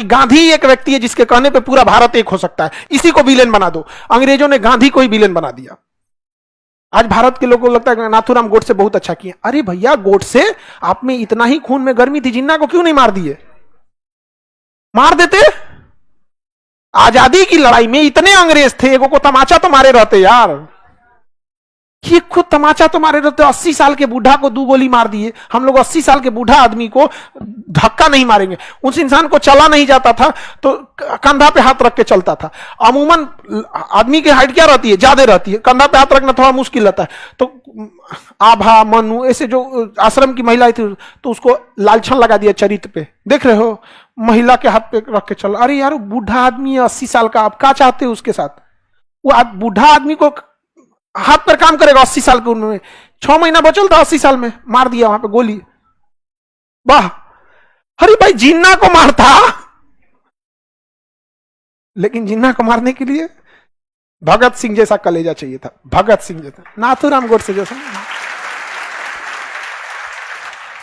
कि गांधी एक व्यक्ति है जिसके कहने पे पूरा भारत एक हो सकता है, इसी को विलेन बना दो। अंग्रेजों ने गांधी को ही विलेन बना दिया। आज भारत के लोगों को लगता है कि नाथूराम गोडसे बहुत अच्छा किया। अरे भैया, गोडसे आप में इतना ही खून में गर्मी थी, जिन्ना को क्यों नहीं मार दिए? मार देते। आजादी की लड़ाई में इतने अंग्रेज थे, एगो को तमाचा तो मारे रहते यार। ये खुद तमाचा तो मारे रहते। 80 साल के बूढ़ा को 2 गोली मार दिए। हम लोग 80 साल के बूढ़ा आदमी को धक्का नहीं मारेंगे। उस इंसान को चला नहीं जाता था तो कंधा पे हाथ रख के चलता था। अमूमन आदमी की हाइट क्या रहती है? ज्यादा रहती है, कंधा पे हाथ रखना थोड़ा मुश्किल रहता है। तो आभा, मनु, ऐसे जो आश्रम की महिला थी तो उसको लालछन लगा दिया चरित्र पे। देख रहे हो, महिला के हाथ पे रख के चल। अरे यार, बूढ़ा आदमी है 80 साल का, आप क्या चाहते हो उसके साथ? वो बूढ़ा आदमी को हाथ पर काम करेगा 80 साल की उम्र में? 6 महीना बचल था 80 साल में, मार दिया वहां पे गोली। वाह! अरे भाई, जिन्ना को मारता, लेकिन जिन्ना को मारने के लिए भगत सिंह जैसा कलेजा चाहिए था। भगत सिंह जैसा, नाथूराम गोडसे जैसा।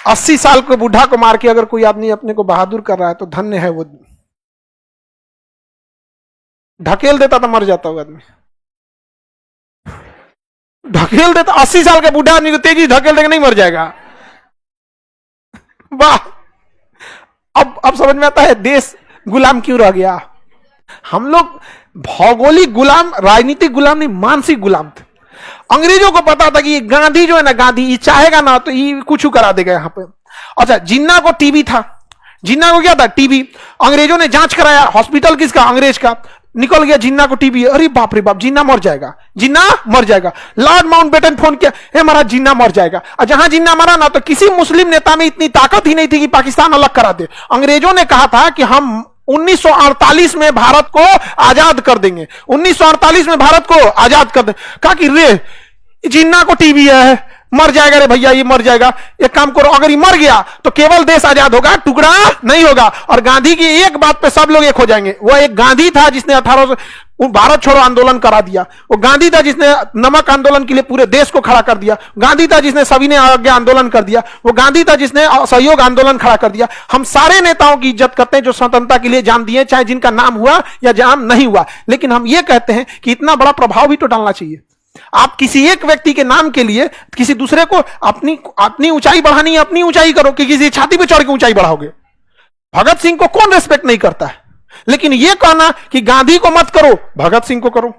80 साल के बूढ़ा को मार के अगर कोई आदमी अपने को बहादुर कर रहा है तो धन्य है वो। ढकेल देता तो मर जाता वो आदमी। ढकेल देता। 80 साल के बूढ़ा आदमी को तेजी ढकेल देगा, नहीं मर जाएगा? वाह! अब समझ में आता है देश गुलाम क्यों रह गया। हम लोग भौगोलिक गुलाम, राजनीतिक गुलाम नहीं, मानसिक गुलाम थे। अंग्रेजों को पता था कि ये गांधी जो है ना, गांधी ये चाहेगा ना तो ये कुछ करा देगा यहां पे। अच्छा, जिन्ना को टीबी था। जिन्ना को क्या था? टीबी। अंग्रेजों ने जांच कराया, हॉस्पिटल किसका? अंग्रेज का। निकल गया जिन्ना को टीबी। अरे बाप रे बाप, जिन्ना मर जाएगा, जिन्ना मर जाएगा। लॉर्ड माउंटबेटन फोन किया, हे महाराज जिन्ना मर जाएगा। और जहां जिन्ना मरा ना, तो किसी मुस्लिम नेता में इतनी ताकत ही नहीं थी कि पाकिस्तान अलग करा दे। अंग्रेजों ने कहा था कि हम 1948 में भारत को आजाद कर देंगे, 1948 में भारत को आजाद कर देंगे। कहा कि रे, जिन्ना को टीबी है, मर जाएगा रे भैया, ये मर जाएगा। एक काम करो, अगर ये मर गया तो केवल देश आजाद होगा, टुकड़ा नहीं होगा। और गांधी की एक बात पे सब लोग एक हो जाएंगे। वो एक गांधी था जिसने 1800 भारत छोड़ो आंदोलन करा दिया। वो गांधी था जिसने नमक आंदोलन के लिए पूरे देश को खड़ा कर दिया। गांधी था जिसने सविनय अवज्ञा आंदोलन कर दिया। वो गांधी था जिसने असहयोग आंदोलन खड़ा कर दिया। हम सारे नेताओं की इज्जत करते हैं जो स्वतंत्रता के लिए जान दिए, चाहे जिनका नाम हुआ या जान नहीं हुआ। लेकिन हम ये कहते हैं कि इतना बड़ा प्रभाव भी तो डालना चाहिए। आप किसी एक व्यक्ति के नाम के लिए किसी दूसरे को अपनी ऊंचाई बढ़ानी है, अपनी ऊंचाई करो कि किसी छाती पे चढ़ के ऊंचाई बढ़ाओगे। भगत सिंह को कौन रेस्पेक्ट नहीं करता है? लेकिन यह कहना कि गांधी को मत करो, भगत सिंह को करो।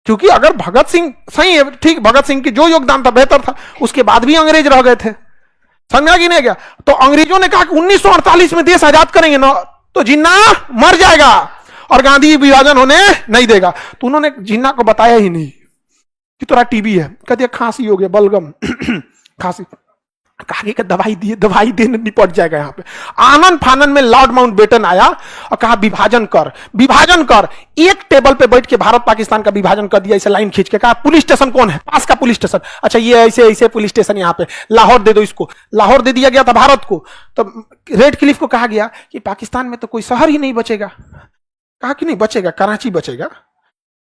क्योंकि अगर भगत सिंह सही है, ठीक, भगत सिंह की जो योगदान था बेहतर था, उसके बाद भी अंग्रेज रह गए थे। समझा कि नहीं गया? तो अंग्रेजों ने कहा कि 1948 में देश आजाद करेंगे ना, तो जिन्ना मर जाएगा और गांधी विभाजन होने नहीं देगा। तो उन्होंने जिन्ना को बताया ही नहीं कि तोरा टीबी है। कह दिया खांसी हो गया, बलगम खांसी। कहा कि दवाई दिए, दवाई देने निपट जाएगा। यहां पे आनंद फानन में लॉर्ड माउंटबेटन आया और कहा विभाजन कर, विभाजन कर। एक टेबल पे बैठ के भारत पाकिस्तान का विभाजन कर दिया, इसे लाइन खींच के। कहा पुलिस स्टेशन कौन है? पास का पुलिस स्टेशन। अच्छा, ये ऐसे ऐसे पुलिस स्टेशन यहाँ पे, लाहौर दे दो इसको। लाहौर दे दिया गया था भारत को। तो रेड क्लिफ को कहा गया कि पाकिस्तान में तो कोई शहर ही नहीं बचेगा। कहा कि नहीं बचेगा, कराची बचेगा।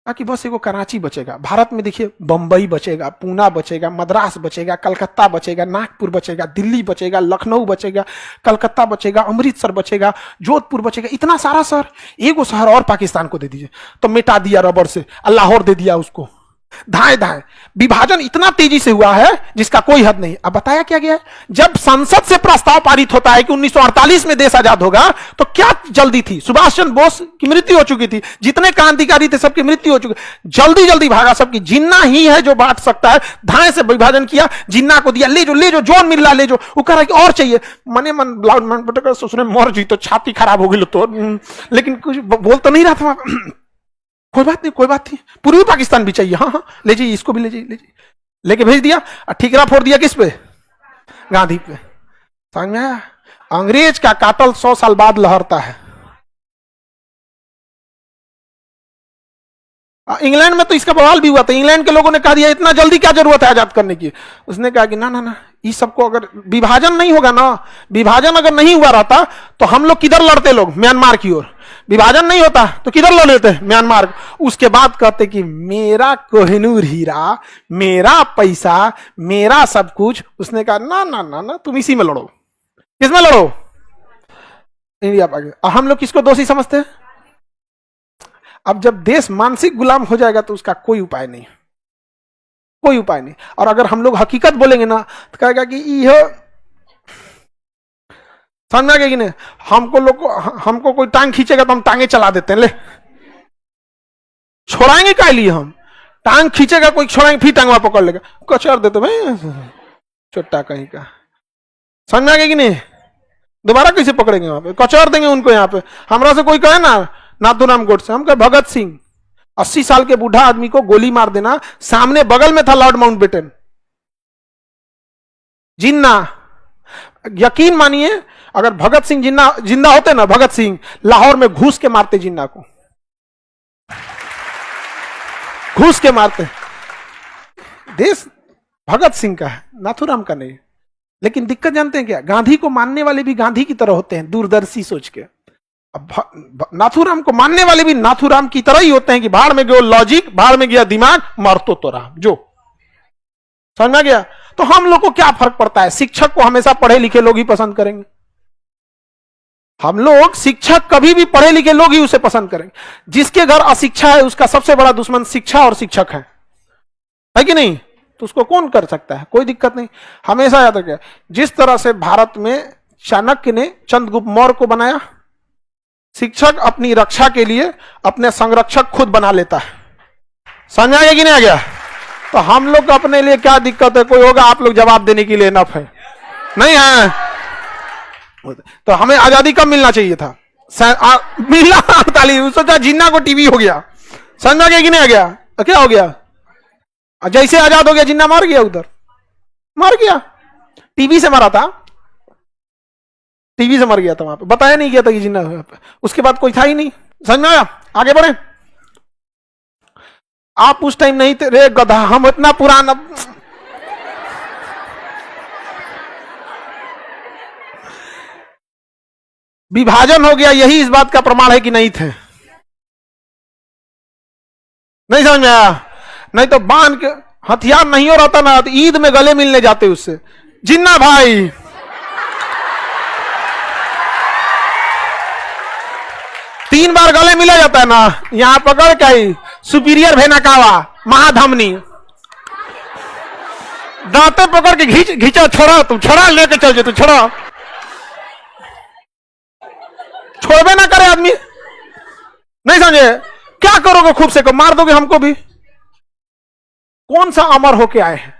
कहा कि बस एगो कराची बचेगा। भारत में देखिए, बंबई बचेगा, पूना बचेगा, मद्रास बचेगा, कलकत्ता बचेगा, नागपुर बचेगा, दिल्ली बचेगा, लखनऊ बचेगा, कलकत्ता बचेगा, अमृतसर बचेगा, जोधपुर बचेगा। इतना सारा शहर, एगो शहर और पाकिस्तान को दे दीजिए। तो मिटा दिया रबर से, लाहौर दे दिया उसको। धाए धाए विभाजन इतना तेजी से हुआ है जिसका कोई हद नहीं। अब बताया क्या गया है? जब संसद से प्रस्ताव पारित होता है कि 1948 में देश आजाद होगा, तो क्या जल्दी थी? सुभाष चंद्र बोस की मृत्यु हो चुकी थी, जितने क्रांतिकारी थे सबकी मृत्यु हो चुकी। जल्दी जल्दी भागा सबकी। जिन्ना ही है जो बांट सकता है। धाए से विभाजन किया, जिन्ना को दिया, ले जो ले जो, जोन मिल रहा ले जो। वो कह रहा कि और चाहिए। मने मन लाउड मन बटकर सोचने मर जी तो छाती खराब हो गई तो, लेकिन कुछ बोल तो नहीं रहा था। कोई बात नहीं, कोई बात नहीं, पूर्वी पाकिस्तान भी चाहिए। हाँ हाँ, ले जाइए, इसको भी ले जाइए, ले जाइए। लेके भेज दिया। ठीकरा फोड़ दिया किस पे? गांधी पे। समझ में आया? अंग्रेज का काटल 100 साल बाद लहरता है। इंग्लैंड में तो इसका बवाल भी हुआ था। इंग्लैंड के लोगों ने कहा दिया इतना जल्दी क्या जरूरत है आजाद करने की। उसने कहा कि ना ना ना, इस सबको अगर विभाजन नहीं होगा ना, विभाजन अगर नहीं हुआ रहता तो हम लोग किधर लड़ते? लोग म्यांमार की ओर। विभाजन नहीं होता तो किधर लड़ लेते? म्यांमार। उसके बाद कहते कि मेरा कोहिनूर हीरा, मेरा पैसा, मेरा सब कुछ। उसने कहा ना ना ना ना, तुम इसी में लड़ो। किसमें लड़ो? इंडिया पाकिस्तान। और हम लोग किसको दोषी समझते हैं? अब जब देश मानसिक गुलाम हो जाएगा तो उसका कोई उपाय नहीं, कोई उपाय नहीं। और अगर हम लोग हकीकत बोलेंगे ना तो कहेगा कि यह समझ में कि नहीं, हमको कोई टांग खींचेगा तो हम टांगे चला देते हैं, ले छोड़ाएंगे क्या लिए हम, टांग खींचेगा कोई छोड़ाएंगे, फिर टांगवा पकड़ लेगा, कचर देते भाई छोटा कहीं का। समझ में आ गया कि नहीं? दोबारा कैसे पकड़ेंगे वहां पे, कचर देंगे उनको। यहाँ पे हमरा से कोई कहे ना नाथूराम गोडसे, हम कहे भगत सिंह, 80 साल के बूढ़ा आदमी को गोली मार देना, सामने बगल में था लॉर्ड माउंटबेटन, जिन्ना। यकीन मानिए अगर भगत सिंह जिंदा होते ना, भगत सिंह लाहौर में घूस के मारते जिन्ना को, घूस के मारते। देश भगत सिंह का है, नाथूराम का नहीं। लेकिन दिक्कत जानते हैं क्या, गांधी को मानने वाले भी गांधी की तरह होते हैं, दूरदर्शी सोच के। अब नाथूराम को मानने वाले भी नाथूराम की तरह ही होते हैं कि भाड़ में गया लॉजिक, भाड़ में गया दिमाग, मारतो तो राम, जो समझ में गया। तो हम लोग को क्या फर्क पड़ता है, शिक्षक को हमेशा पढ़े लिखे लोग ही पसंद करेंगे। हम लोग शिक्षक कभी भी पढ़े लिखे लोग ही उसे पसंद करेंगे। जिसके घर अशिक्षा है उसका सबसे बड़ा दुश्मन शिक्षा और शिक्षक है कि नहीं? तो उसको कौन कर सकता है, कोई दिक्कत नहीं। हमेशा याद रखिए, जिस तरह से भारत में चाणक्य ने चंद्रगुप्त मौर्य को बनाया, शिक्षक अपनी रक्षा के लिए अपने संरक्षक खुद बना लेता है। समझ आ गया कि नहीं आ गया? तो हम लोग को अपने लिए क्या दिक्कत है, कोई होगा आप लोग जवाब देने के लिए इनफ है, नहीं है? तो हमें आजादी कब मिलना चाहिए था? मिला 48, सोचा जिन्ना को टीवी हो गया। समझ आ गया कि नहीं आ गया? क्या हो गया? जैसे आजाद हो गया जिन्ना मार गया, उधर मार गया, टीवी से मारा था, टीवी से मर गया था वहां पे, बताया नहीं गया था कि जिन्ना। उसके बाद कोई था ही नहीं। समझ में आया? आगे बढ़े। आप उस टाइम नहीं थे रे गधा, हम इतना पुराना। विभाजन हो गया, यही इस बात का प्रमाण है कि नहीं थे। नहीं समझ में आया? नहीं तो बांध के हथियार नहीं हो रहा ना, तो ईद में गले मिलने जाते उससे, जिन्ना भाई। तीन बार गले मिला जाता है ना, यहां पकड़ के ही सुपीरियर भेनाकावा महाधमनी, दांते पकड़ के घींचा, छोड़ा तुम, छोड़ा, लेके चल जे, तू छोड़ा, छोड़बे ना करे आदमी। नहीं समझे? क्या करोगे? खूब से को मार दोगे हमको भी। कौन सा अमर होके आए हैं?